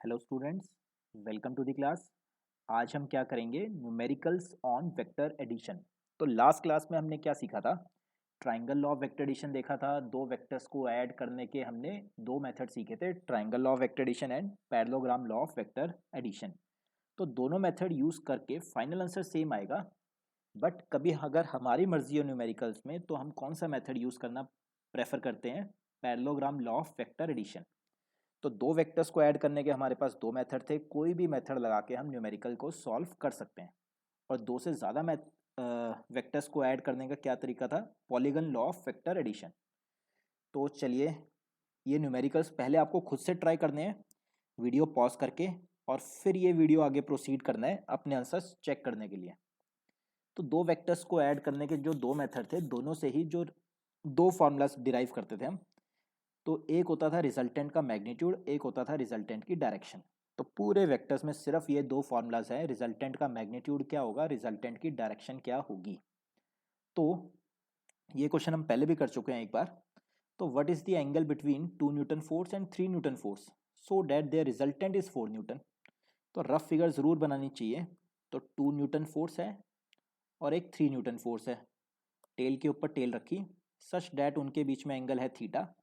Hello students, welcome to the class. आज हम क्या करेंगे? Numericals on vector addition. तो लास्ट क्लास में हमने क्या सीखा था? Triangle law of vector addition देखा था। दो वेक्टर्स को ऐड करने के हमने दो मेथड सीखे थे, triangle law of vector addition and parallelogram law of vector addition. तो दोनों मेथड यूज़ करके फाइनल आंसर सेम आएगा, बट कभी अगर हमारी मर्जी हो न्यूमेरिकल्स में तो हम कौन सा मेथड यूज़ करना प्रेफर करते हैं? Parallelogram law of vector addition. तो दो वेक्टर्स को ऐड करने के हमारे पास दो मेथड थे। कोई भी मेथड लगा के हम न्यूमेरिकल को सॉल्व कर सकते हैं। और दो से ज़्यादा वेक्टर्स को ऐड करने का क्या तरीका था? Polygon law of vector addition. तो चलिए, ये न्यूमेरिकल्स पहले आपको खुद से ट्राई करने हैं वीडियो पॉज करके, और फिर ये वीडियो आगे प्रोसीड करना है अपने आंसर्स चेक करने के लिए। तो दो वेक्टर्स को ऐड करने के जो दो मेथड थे, दोनों से ही जो दो फार्मूलाज डिराइव करते थे हम। तो एक होता था रिजल्टेंट का मैग्नीट्यूड, एक होता था रिजल्टेंट की डायरेक्शन। तो पूरे वेक्टर्स में सिर्फ ये दो फार्मूलाज हैं, रिजल्टेंट का मैग्नीट्यूड क्या होगा, रिजल्टेंट की डायरेक्शन क्या होगी। तो ये क्वेश्चन हम पहले भी कर चुके हैं एक बार। तो what is the angle between 2 newton force and 3 newton force so that their resultant is 4 newton. तो रफ फिगर जरूर बनानी चाहिए। तो 2 न्यूटन फोर्स है और एक 3 न्यूटन फोर्स है, टेल के ऊपर टेल रखी, सच डैट उनके बीच में एंगल है थीटा।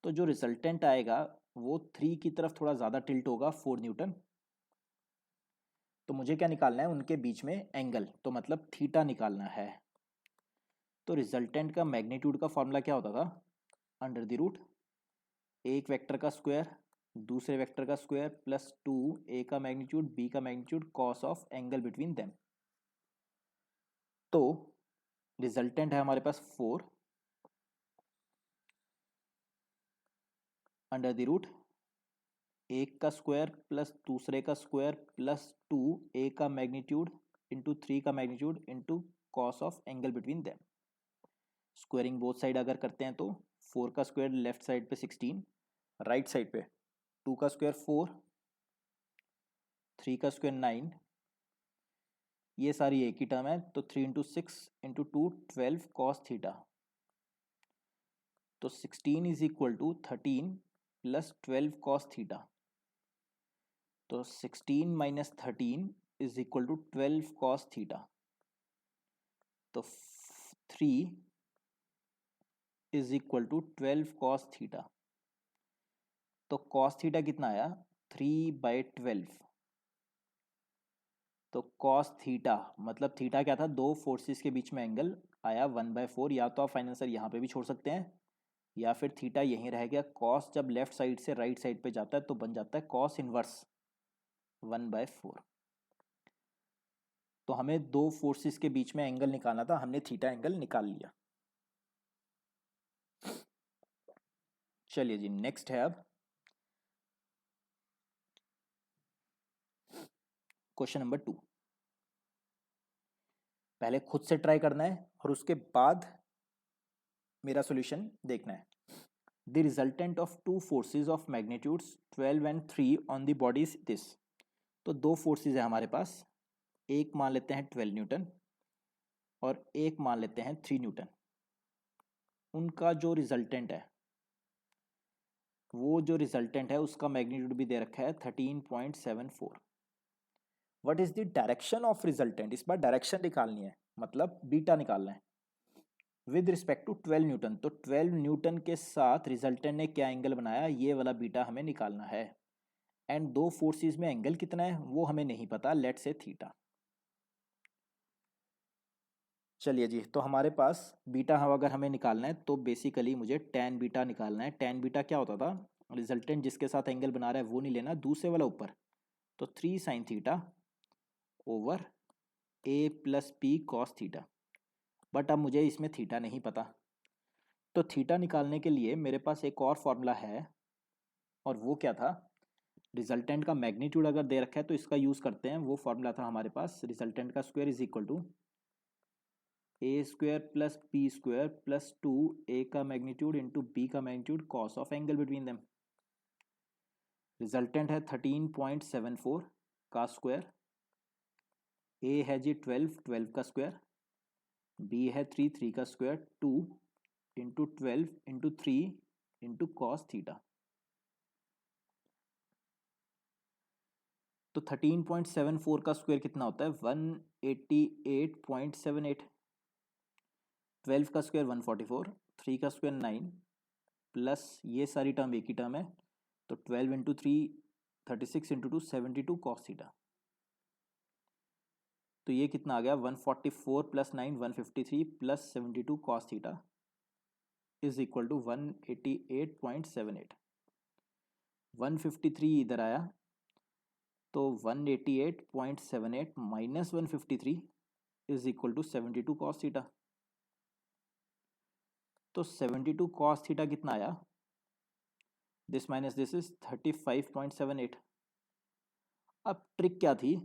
तो जो रिजल्टेंट आएगा वो 3 की तरफ थोड़ा ज़्यादा टिल्ट होगा, 4 न्यूटन। तो मुझे क्या निकालना है? उनके बीच में एंगल, तो मतलब थीटा निकालना है। तो रिजल्टेंट का मैग्नीट्यूड का फॉर्मूला क्या होता था? अंडर द रूट एक वेक्टर का स्क्वायर दूसरे वेक्टर का स्क्वायर प्लस 2 ए का मैग्नीट्यूड बी का magnitude cos of angle between them. तो रिजल्टेंट है हमारे पास 4 अंडर द रूट एक का स्क्वायर प्लस दूसरे का स्क्वायर प्लस 2 ए का मैग्नीट्यूड इंटू 3 का magnitude into cos of angle between them. Squaring both side अगर करते हैं तो 4 का स्क्वायर लेफ्ट साइड पे 16, राइट साइड पे 2 का स्क्वायर 4, 3 का स्क्वायर 9, ये सारी एक ही टर्म है। तो 3 इंटू 6 इंटू 2 12 कॉस थीटा। तो 16 is equal to 13 plus 12 cos theta. तो 16 minus 13 is equal to 12 cos theta. तो 3 is equal to 12 cos theta. तो कॉस थीटा कितना आया? 3/12। तो कॉस थीटा मतलब थीटा क्या था? दो फोर्सेस के बीच में एंगल आया 1/4। या तो आप फाइनल आंसर यहाँ पे भी छोड़ सकते हैं, या फिर थीटा यहीं रह गया। कॉस जब लेफ्ट साइड से राइट साइड पे जाता है तो बन जाता है कॉस इनवर्स 1/4। तो हमें दो फोर्सेस के बीच में एंगल निकालना था, हमने थीटा एंगल निकाल लिया। चलिए जी, नेक्स्ट है अब क्वेश्चन नंबर 2। पहले खुद से ट्राई करना है और उसके बाद मेरा सॉल्यूशन देखना है। The resultant of two forces of magnitudes 12 and 3 on the body is this. तो दो फोर्सेस है हमारे पास, एक मान लेते हैं 12 न्यूटन और एक मान लेते हैं 3 न्यूटन। उनका जो रिजल्टेंट है, वो जो रिजल्टेंट है उसका मैग्नीट्यूड भी दे रखा है 13.74। What is the direction of resultant? इस बार डायरेक्शन निकालनी है, मतलब बीटा निकालना है विद रिस्पेक्ट टू 12 न्यूटन। तो 12 न्यूटन के साथ रिजल्टेंट ने क्या एंगल बनाया, ये वाला बीटा हमें निकालना है। एंड दो फोर्सेस में एंगल कितना है वो हमें नहीं पता, लेट से थीटा। चलिए जी, तो हमारे पास बीटा अगर हमें निकालना है तो बेसिकली मुझे टेन बीटा निकालना है। टेन बीटा क्या होता था? रिजल्टेंट जिसके साथ एंगल बना रहा है वो नहीं लेना, दूसरे वाला ऊपर। तो 3 sine theta over A plus P cos theta. But अब मुझे इसमें थीटा नहीं पता, तो थीटा निकालने के लिए मेरे पास एक और फॉर्मूला है, और वो क्या था? रिजल्टेंट का मैग्नीट्यूड अगर दे रखा है तो इसका यूज़ करते हैं। वो फॉर्मूला था हमारे पास, रिजल्टेंट का square is equal to A square plus B square plus 2 A का मैग्नीट्यूड इंटू बी का magnitude cos of angle between them. Resultant है 13.74 का स्क्वायर, ए है जी 12, 12 का स्क्वायर, बी है 3, 3 का square, 2 into 12 into 3 into cos theta. तो 13.74 का स्क्वायर कितना होता है? 188.78। 12 का स्क्वायर 144, 3 का स्क्वायर 9, प्लस ये सारी टर्म एक ही टर्म है, तो 12 इंटू 3 36 इंटू 2 72 कॉस थीटा। तो ये कितना आ गया? 144 plus 9 153 plus 72 cos theta is equal to 188.78। 153 इधर आया, तो 188.78 minus 153 is equal to 72 cos theta. तो 72 कॉस थीटा कितना आया? This minus this is 35.78। अब ट्रिक क्या थी?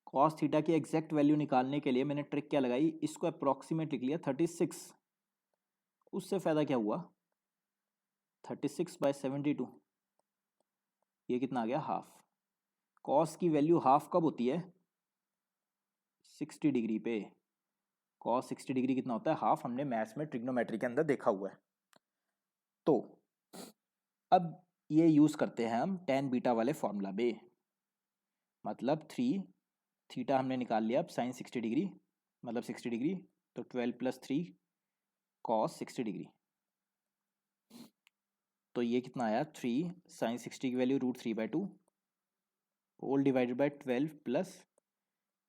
कॉस थीटा की एग्जैक्ट वैल्यू निकालने के लिए मैंने ट्रिक क्या लगाई? इसको अप्रॉक्सीमेट लिख लिया 36। उससे फायदा क्या हुआ? 36/72, ये कितना आ गया? हाफ। कॉस की वैल्यू हाफ कब होती है? 60 डिग्री पे। कॉस 60 डिग्री कितना होता है? हाफ। हमने मैथ्स में ट्रिग्नोमेट्री के अंदर देखा हुआ है। तो अब ये यूज करते हैं हम tan बीटा वाले फॉर्मूला पे। मतलब 3 थीटा हमने निकाल लिया। अब साइन 60 डिग्री मतलब 60 डिग्री, तो 12 प्लस 3 कॉस 60 डिग्री। तो ये कितना आया? 3 साइन 60 की value √3/2 whole divided by 12 plus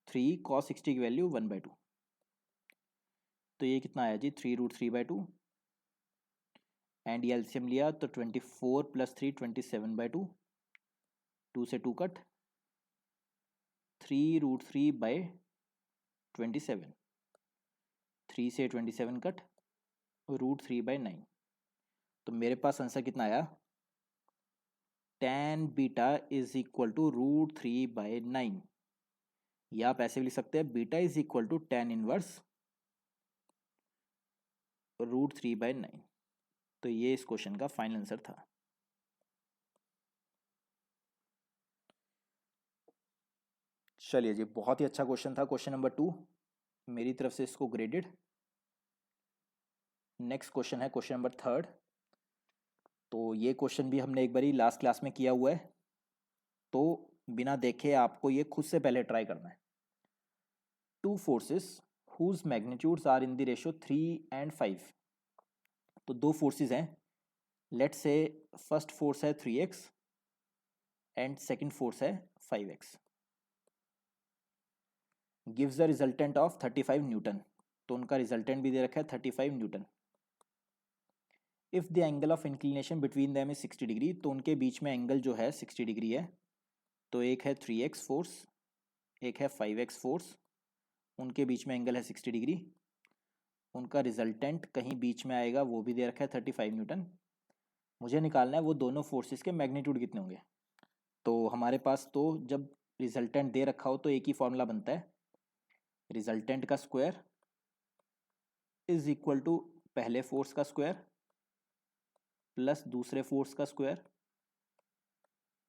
3 cos 60 की वैल्यू 1/2। तो ये कितना आया जी? 3√3/2 एंड ये एलसीएम लिया तो 24 प्लस 3 27/2, 2 से 2 कट, 3√3/27, 3 से 27 कट, √3/9। तो मेरे पास आंसर कितना आया? tan beta is equal to √3/9, या आप ऐसे भी लिख सकते हैं beta is equal to tan inverse √3/9। तो ये इस क्वेश्चन का फाइनल आंसर था। चलिए जी, बहुत ही अच्छा क्वेश्चन था क्वेश्चन नंबर 2, मेरी तरफ से इसको ग्रेडेड। नेक्स्ट क्वेश्चन है क्वेश्चन नंबर 3। तो ये क्वेश्चन भी हमने एक बारी लास्ट क्लास में किया हुआ है, तो बिना देखे आपको ये खुद से पहले ट्राई करना है। Two forces whose magnitudes are in the ratio 3 and 5। तो दो फोर्सेस हैं। लेट्स से फर्स्ट फोर्स है 3x एंड सेकंड फोर्स है 5x। Gives the resultant of 35 Newton. तो उनका रिजल्टेंट भी दे रखा है 35 Newton. If the angle of inclination between them is 60 degree, तो उनके बीच में एंगल जो है 60 डिग्री है। तो एक है 3x फोर्स, एक है 5x फोर्स, उनके बीच में एंगल है 60 डिग्री। उनका रिजल्टेंट कहीं बीच में आएगा, वो भी दे रखा है 35 न्यूटन। मुझे निकालना है वो दोनों फोर्सेस के मैग्नीट्यूड कितने होंगे। तो हमारे पास तो जब रिजल्टेंट दे रखा हो तो एक ही फॉर्मूला बनता है, रिजल्टेंट का स्क्वायर इज इक्वल टू पहले फोर्स का स्क्वायर प्लस दूसरे फोर्स का स्क्वायर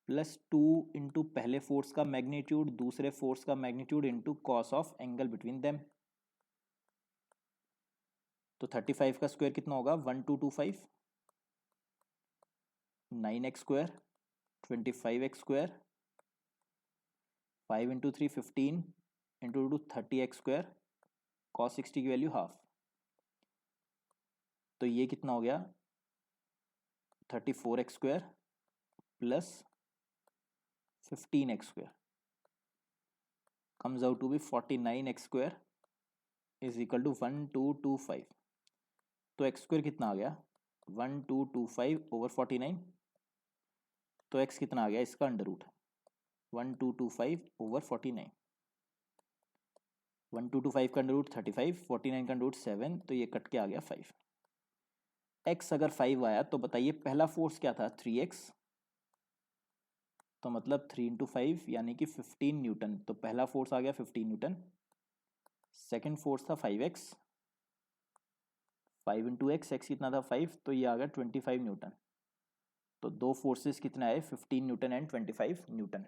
प्लस 2 इंटू पहले फोर्स का मैग्नीट्यूड दूसरे फोर्स का magnitude into cos of angle between them. तो 35 का स्क्वायर कितना होगा? 1225, 9x square, 25x square, 5 into 3 15 into 2 30x square, cos 60 की वैल्यू हाफ। तो ये कितना हो गया? 34x square plus 15x square comes out to be 49x square is equal to 1225। तो x स्क्वायर कितना आ गया? 1225 ओवर 49। तो x कितना आ गया इसका? Under root 1225 over 49। 1225 का अंडर रूट 35, 49 का अंडर रूट 7, तो ये कट के आ गया 5। x अगर 5 आया तो बताइए पहला फोर्स क्या था? 3x, तो मतलब 3 इंटू 5 यानी कि 15 न्यूटन। तो पहला फोर्स आ गया 15 न्यूटन। सेकेंड फोर्स था 5x, 5 इंटू एक्स, एक्स कितना था 5, तो ये आ गया 25 न्यूटन। तो दो फोर्सेस कितना है? 15 न्यूटन एंड 25 न्यूटन।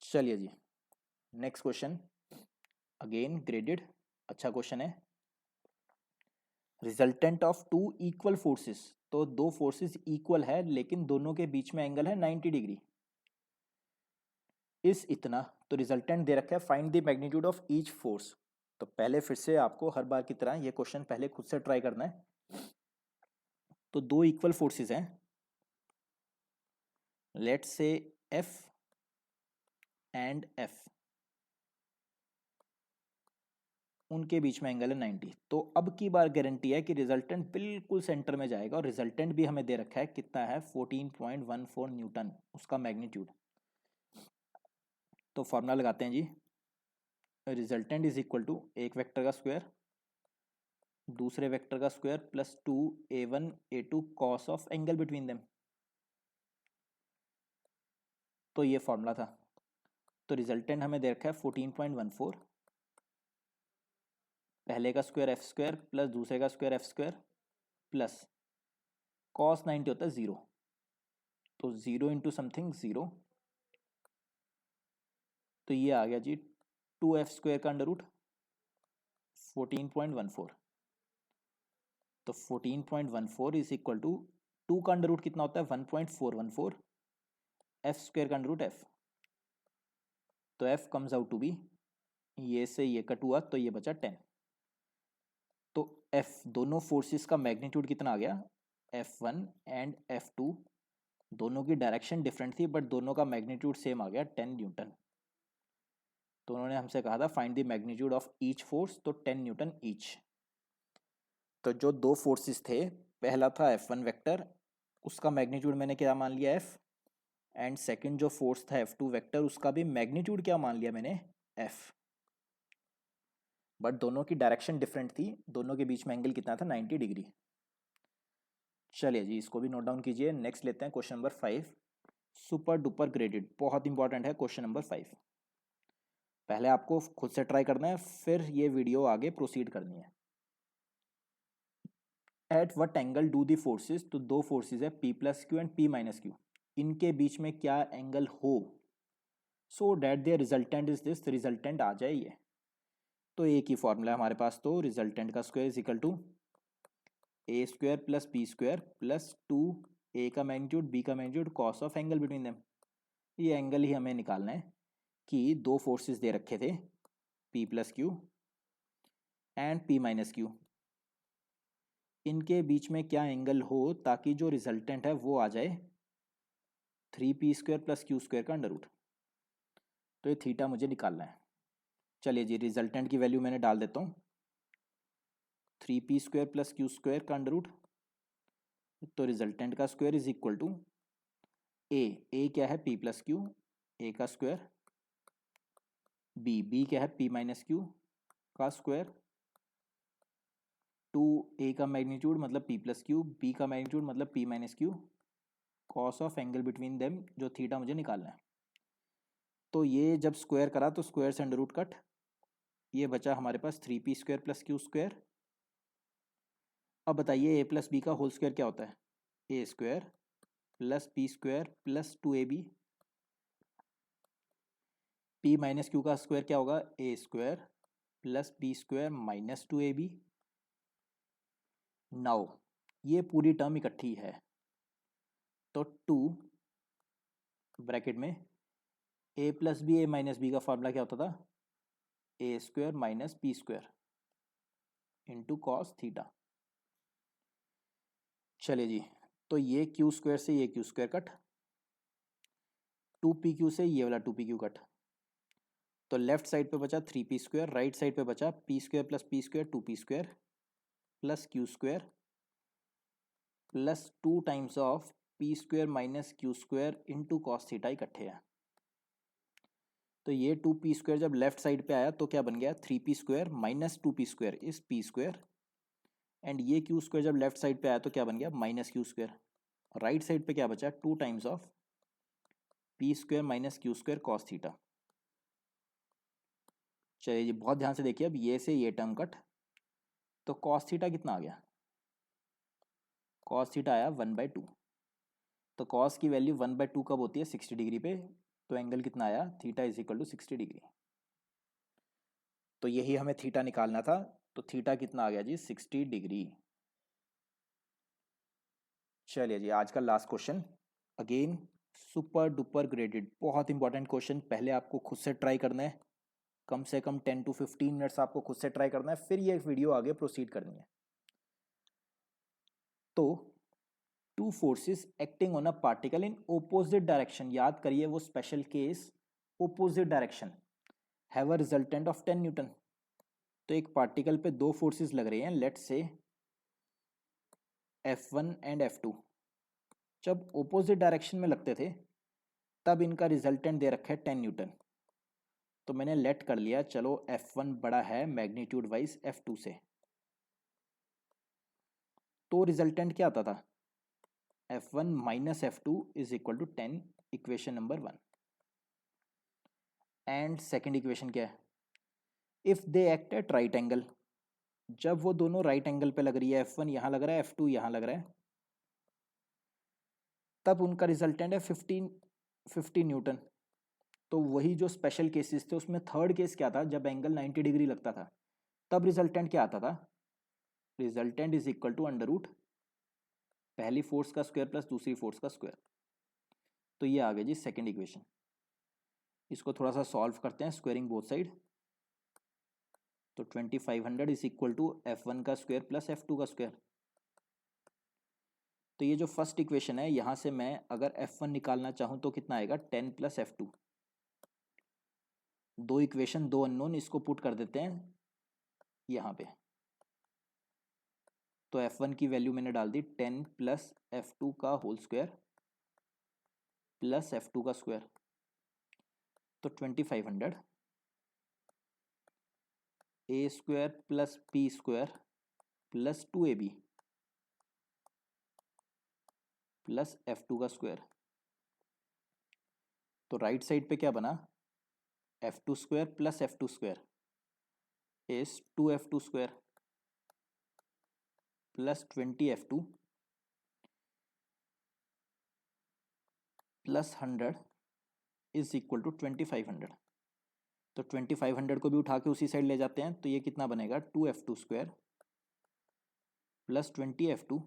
चलिए जी, नेक्स्ट क्वेश्चन अगेन ग्रेडेड, अच्छा क्वेश्चन है। Resultant of two equal forces, तो दो फोर्सेस इक्वल है लेकिन दोनों के बीच में एंगल है 90 डिग्री, इस इतना। तो रिजल्टेंट दे रखा है, find the magnitude of each force. तो पहले फिर से आपको हर बार की तरह ये क्वेश्चन पहले खुद से ट्राई करना है। तो दो इक्वल फोर्सेस हैं, let's say F and F, उनके बीच में एंगल है 90। तो अब की बार गारंटी है कि रिजल्टेंट बिल्कुल सेंटर में जाएगा, और रिजल्टेंट भी हमें दे रखा है कितना है 14.14 न्यूटन उसका मैग्नीट्यूड। तो फॉर्मूला लगाते हैं जी, रिजल्टेंट इज इक्वल टू एक वेक्टर का स्क्वायर दूसरे वेक्टर का square plus 2a1 a2 cos of angle between them. तो ये फॉर्मूला था। तो रिजल्टेंट हमें दे रखा है 14.14, पहले का स्क्वायर एफ स्क्वायर प्लस दूसरे का square F square plus cos 90 होता है 0, तो 0 इंटू समथिंग 0, तो ये आ गया जी 2f स्क्वायर का अंडर रूट 14.14। तो 14.14 इज इक्वल टू 2 का अंडर रूट कितना होता है 1.414, एफ स्क्वायर का अंडर रूट एफ, तो F comes out to be, ये से ये कट हुआ तो ये बचा 10। तो एफ दोनों फोर्सेस का मैग्नीट्यूड कितना आ गया, F1 एंड F2, दोनों की डायरेक्शन डिफरेंट थी बट दोनों का मैग्नीट्यूड सेम आ गया 10 न्यूटन। तो उन्होंने हमसे कहा था find the magnitude of each force, तो 10 न्यूटन ईच। तो जो दो फोर्सेस थे, पहला था F1 वेक्टर, उसका मैग्नीट्यूड मैंने क्या मान लिया F, एंड सेकंड जो फोर्स था F2 वेक्टर, उसका भी मैग्नीट्यूड क्या मान लिया मैंने F, बट दोनों की डायरेक्शन डिफरेंट थी, दोनों के बीच में एंगल कितना था 90 डिग्री। चलिए जी इसको भी नोट डाउन कीजिए। नेक्स्ट लेते हैं question number 5, super duper graded, बहुत इंपॉर्टेंट है क्वेश्चन नंबर 5। पहले आपको खुद से ट्राई करना है, फिर ये वीडियो आगे प्रोसीड करनी है। At what angle do the forces, तो दो फोर्सेस है P plus q and P minus q, इनके बीच में क्या एंगल हो so that their resultant is this, resultant आ जाए ये। तो एक ही फॉर्मूला है हमारे पास, तो रिजल्टेंट का square is equal to A square plus B square plus 2a का मैग्नीट्यूड b का magnitude cos of angle between them. ये एंगल ही हमें निकालना है कि दो फोर्सेस दे रखे थे P plus q and P minus q, इनके बीच में क्या एंगल हो ताकि जो रिजल्टेंट है वो आ जाए 3p square plus q square का अंडर रूट। तो ये थीटा मुझे निकालना है। चलिए जी रिजल्टेंट की वैल्यू मैंने डाल देता हूँ 3p square plus q square का अंडर रूट। तो रिजल्टेंट का स्क्वायर इज इक्वल टू ए क्या है P प्लस क्यू, ए का स्क्वायर, बी क्या है P माइनस क्यू का स्क्वायर, 2a का मैग्नीट्यूड मतलब P प्लस क्यू, b का मैग्नीट्यूड मतलब P minus Q, cos of angle between them जो थीटा मुझे निकालना है। तो ये जब स्क्वायर करा तो स्क्वायर से अंडर रूट कट, ये बचा हमारे पास 3p square plus q square. अब बताइए a प्लस बी का होल स्क्वायर क्या होता है, a square plus b square plus 2ab, p minus q का स्क्वायर क्या होगा a square plus b square minus 2ab। Now ये पूरी टर्म इकट्ठी है, तो 2 ब्रैकेट में a plus b, a minus b का फॉर्मूला क्या होता था a square minus b square into cos theta. चलिए जी, तो ये क्यू स्क्वायर से ये क्यू स्क्वायर कट, 2pq से ये वाला 2pq कट, तो लेफ्ट साइड पे बचा 3p स्क्वायर, राइट साइड पे बचा p square plus p square 2p square plus q square plus 2 times of p square minus q square into cos theta इकट्ठे हैं। तो ये 2p स्क्वायर जब लेफ्ट साइड पे आया तो क्या बन गया 3p square minus 2p square is p square, and ये q स्क्वायर जब लेफ्ट साइड पे आया तो क्या बन गया minus q square. Right side पे क्या बचा 2 times of p square minus q square cos theta. चलिए जी बहुत ध्यान से देखिए, अब ये से ये टर्म कट, तो कॉस थीटा कितना आ गया, कॉस थीटा आया 1/2। तो कॉस की वैल्यू 1/2 कब होती है 60 डिग्री पे, तो एंगल कितना आया theta is equal to 60 degree. तो यही हमें थीटा निकालना था, तो थीटा कितना आ गया जी 60 डिग्री। चलिए जी, आज का last question again super duper graded, बहुत इंपॉर्टेंट क्वेश्चन। पहले आपको खुद से ट्राई करना है, कम से कम 10 to 15 मिनट्स आपको खुद से ट्राई करना है, फिर ये वीडियो आगे प्रोसीड करनी है। तो two forces acting on a particle in opposite direction, याद करिए वो special case, opposite direction, have a resultant of 10 Newton. तो एक पार्टिकल पे दो फोर्सेस लग रहे हैं, let's say F1 and F2। जब ओपोजिट डायरेक्शन में लगते थे तब इनका रिजल्टेंट दे रखा है 10 न्यूटन। तो मैंने लेट कर लिया, चलो F1 बड़ा है मैग्नीट्यूड वाइज F2 से। तो रिजल्टेंट क्या आता था, F1 minus F2 is equal to 10, equation number 1। And second equation क्या है, if they act at right angle, जब वो दोनों राइट एंगल पे लग रही है, F1 यहां लग रहा है, F2 यहां लग रहा है, तब उनका रिजल्टेंट है 50 न्यूटन। तो वही जो स्पेशल केसेस थे उसमें थर्ड केस क्या था, जब एंगल 90 डिग्री लगता था तब रिजल्टेंट क्या आता था, resultant is equal to under root पहली फोर्स का स्क्वायर प्लस दूसरी फोर्स का स्क्वायर। तो ये आ गया जी सेकेंड इक्वेशन। इसको थोड़ा सा सॉल्व करते हैं, स्क्वायरिंग बोथ साइड। तो 2500 इज इक्वल टू F1 का स्क्वायर प्लस F2 का स्क्वायर। तो ये जो फर्स्ट इक्वेशन है, यहां से मैं अगर F1 निकालना चाहूं तो कितना आएगा, 10 प्लस F2। दो इक्वेशन दो अननोन, इसको पुट कर देते हैं यहां पे। तो F1 की वैल्यू मैंने डाल दी 10 प्लस F2 का होल स्क्वायर प्लस F2 का स्क्वायर। तो 2500 a square plus B square plus 2ab plus F2 का स्क्वायर। तो राइट साइड पे क्या बना, F2 square plus F2 square is 2F2 square plus 20F2 plus 100 is equal to 2500। तो 2500 को भी उठा के उसी साइड ले जाते हैं, तो ये कितना बनेगा, 2F2 square plus 20F2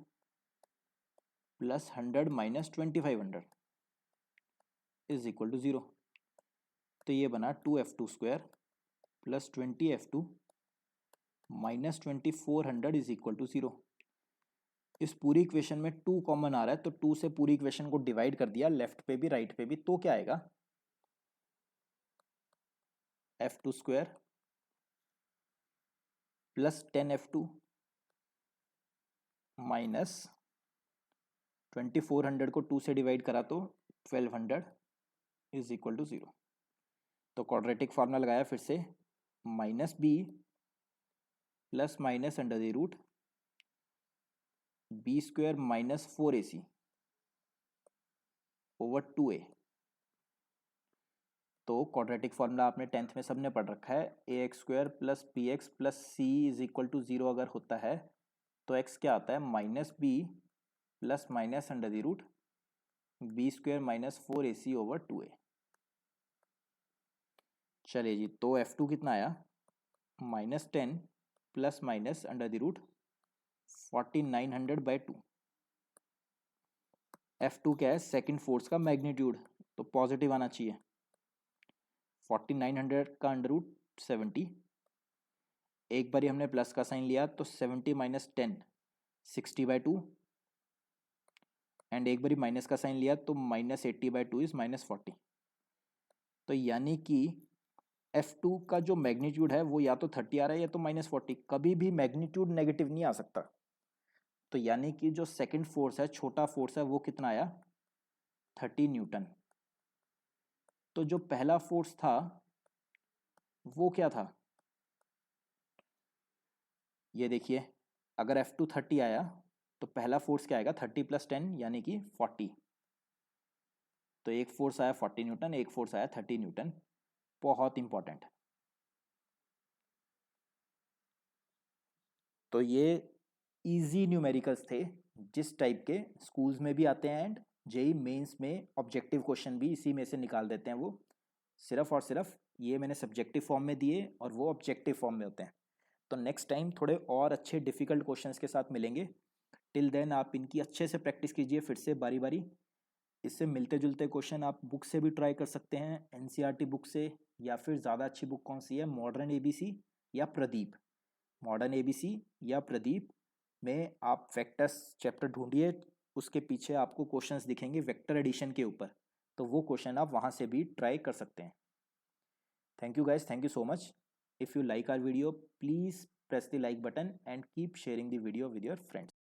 plus 100 minus 2500 is equal to 0। तो ये बना 2F2 square plus 20F2 minus 2400 is equal to 0। इस पूरी इक्वेशन में 2 कॉमन आ रहा है, तो 2 से पूरी इक्वेशन को डिवाइड कर दिया, लेफ्ट पे भी राइट पे भी। तो क्या आएगा, F2 square plus 10F2 minus 2400 को 2 से डिवाइड करा तो 1200 इज इक्वल टू 0। तो क्वाड्रेटिक फार्मूला लगाया फिर से, minus B plus minus under the root B square minus 4ac over 2a। तो क्वाड्रेटिक फार्मूला आपने 10th में सबने पढ़ रखा है, a x square plus b x plus c is equal to 0 अगर होता है तो x क्या आता है, minus B plus minus under the root B square minus 4ac over 2a। चलिए जी, तो F2 कितना आया, minus 10 plus minus under the root 4900/2। F2 क्या है, सेकंड फोर्स का मैग्नीट्यूड, तो पॉजिटिव आना चाहिए। 4900 का अंडर रूट 70, एक बारी हमने प्लस का साइन लिया तो 70 माइनस 10 60/2, एंड एक बारी माइनस का साइन लिया तो माइनस 80/2 इज माइनस 40। तो यानी कि F2 का जो मैग्नीट्यूड है वो या तो 30 आ रहा है या तो माइनस 40, कभी भी मैग्नीट्यूड नेगेटिव नहीं आ सकता। तो यानी कि जो सेकंड फोर्स है, छोटा फोर्स है, वो कितना आया, 30 न्यूटन। तो जो पहला फोर्स था वो क्या था, ये देखिए, अगर F2 30 आया तो पहला फोर्स क्या आएगा, 30 प्लस 10 यानी कि 40। तो एक फोर्स आया 40 न्यूटन, एक फोर्स आया 30 न्यूटन, बहुत इंपॉर्टेंट। तो ये इजी न्यूमेरिकल्स थे, जिस टाइप के स्कूल्स में भी आते हैं, एंड जेई मेंस में ऑब्जेक्टिव क्वेश्चन भी इसी में से निकाल देते हैं वो। सिर्फ और सिर्फ ये मैंने सब्जेक्टिव फॉर्म में दिए और वो ऑब्जेक्टिव फॉर्म में होते हैं। तो नेक्स्ट टाइम थोड़े और अच्छे डिफिकल्ट क्वेश्चंस के साथ मिलेंगे। टिल देन आप इनकी अच्छे से प्रैक्टिस कीजिए फिर से बारी बारी। इससे मिलते जुलते क्वेश्चन आप बुक से भी ट्राई कर सकते हैं, एनसीईआरटी बुक से, या फिर ज़्यादा अच्छी बुक कौन सी है, मॉडर्न एबीसी या प्रदीप। मॉडर्न एबीसी या प्रदीप में आप वेक्टर्स चैप्टर ढूंढिए, उसके पीछे आपको क्वेश्चंस दिखेंगे वेक्टर एडिशन के ऊपर, तो वो क्वेश्चन आप वहाँ से भी ट्राई कर सकते हैं। Thank you guys, thank you so much. If you like our video, please press the like button and keep sharing the video with your friends.